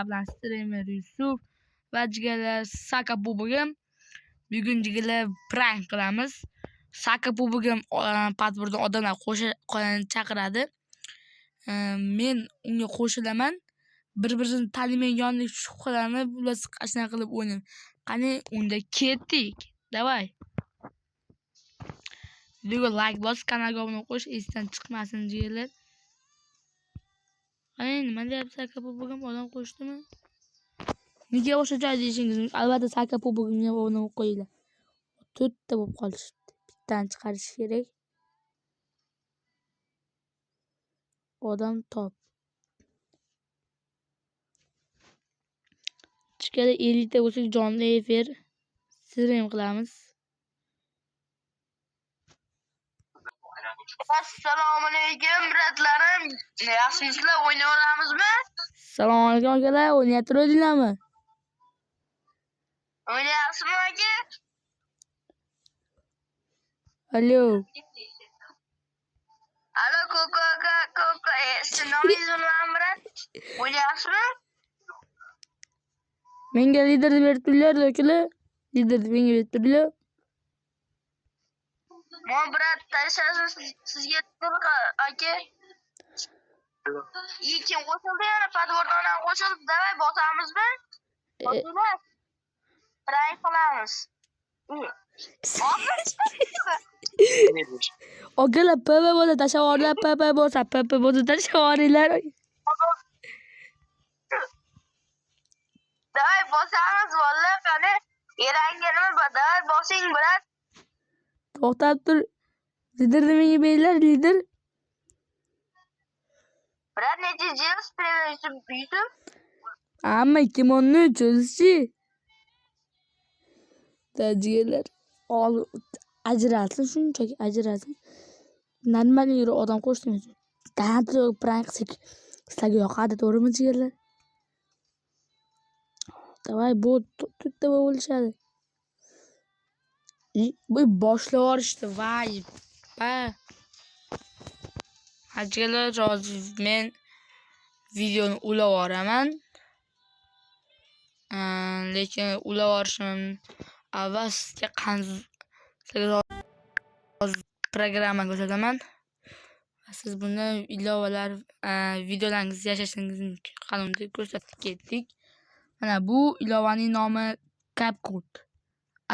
bilan streamer Yusuf va jigarlar Saka Bubugim. Bugun jigarlar prank qilamiz. Saka Bubugim pasportdan odamlar chaqiradi. Men unga qo'shilaman. Bir-birini tanimayotgandek shubhalanib, ular qashna qilib o'ynayman. Qani unda ketdik. Davay. Videoga like bos, kanalga obuna bo'lish esdan chiqmasin jigarlar. Qani nima deyapti Saka Bubugim odam qo'shdimi? Nega o'sha joy deyishingiz mumkin. Albatta Saka Bubugimga obuna bo'lib qo'yinglar. 4 ta bo'lib qolishdi. Bittani chiqarish kerak. Odam top. Chikada 50 ta bo'lsa jonli efir stream qilamiz. Assalomu alaykum bratlarim. Yaxshimisizlar? O'ynay olamizmi? Assalomu alaykum akalar, o'ynayaptirdinglarmi? O'ynayapsizmi aka? Allo. Alo Koko aka, Koko. Siz nomingiz nima brat? O'ynayapsizmi? Menga lider berib turdilar, akalar. Lider menga berib turdilar. Men brat tashasiz sizga aka. Kim qo'shildi yana padvordan qo'shildi. Davay bosamizmi? Bosalar. Prank qilamiz. Akalar PP bo'lsa tashavorlar, PP bo'lsa tashavorlar. Davay bosamiz vallahi qani. Eranganimi davay bosing brat. To'xtab tur. Lider menga berdilar, lider. Brat necha yil streamer Yusuf? Amma 2013 o'zichi. Dajigalar ajralsin, shunchaki ajralsin. Normal yuri odam qo'shdingiz. Tanto prank sizlarga yoqadi, to'g'rimi jigarlar? Davay bu to'rtta bo'lishadi. Bu boshlab yuborishdi, vay. Jigarlar rozi, men videoni ulab yuboraman. Lekin ulab yuborishim avval sizga programma ko'rsataman. Siz bundan ilovalar, videolaringizni yashashingiz mumkin. Qanday ko'rsatib ketdik. Mana bu ilovaning nomi CapCut.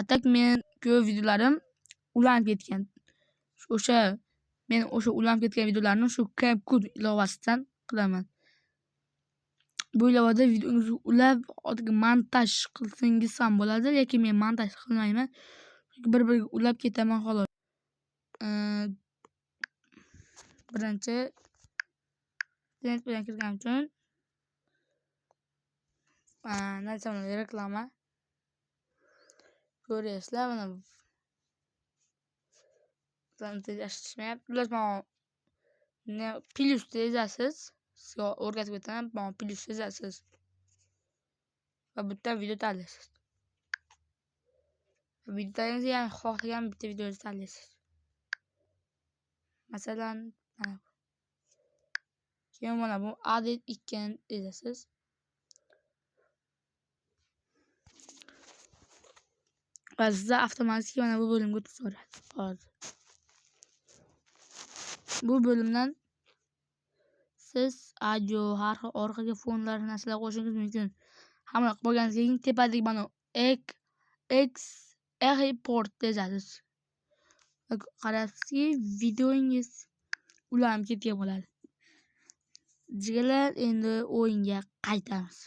Atak men ko'p videolarim ulanib ketgan. Men o'sha ulanib ketgan videolarni shu CapCut ilovasidan qilaman. Bu ilovada videongizni ulab, montaj qilsangiz ham bo'ladi, lekin men montaj qilmayman. Bir-biriga ulab ketaman xolos. Birinchi internet bilan kirganim uchun narsamda reklama ko'ryapsizlar, mana plus yozasiz. Sizga o'rgatib o'taman, plus yozasiz va bitta video tanlaysiz. Videoda ham xohlagan bitta videoni tanlaysiz. Masalan, keyin mana bu edit ikkani yozasiz. Va sizga avtomatik mana bu bo'limga o'tib so'radi. Hozir. Bu bo'limdan siz audio, har xil orqaga fonlar narsalar qo'shishingiz mumkin. Hamma qilib bo'lgandan keyin tepadagi mana export yozasiz. Qarabsizki, videongiz ulanib ketgan bo'ladi. Jigarlar, endi o'yinga qaytamiz.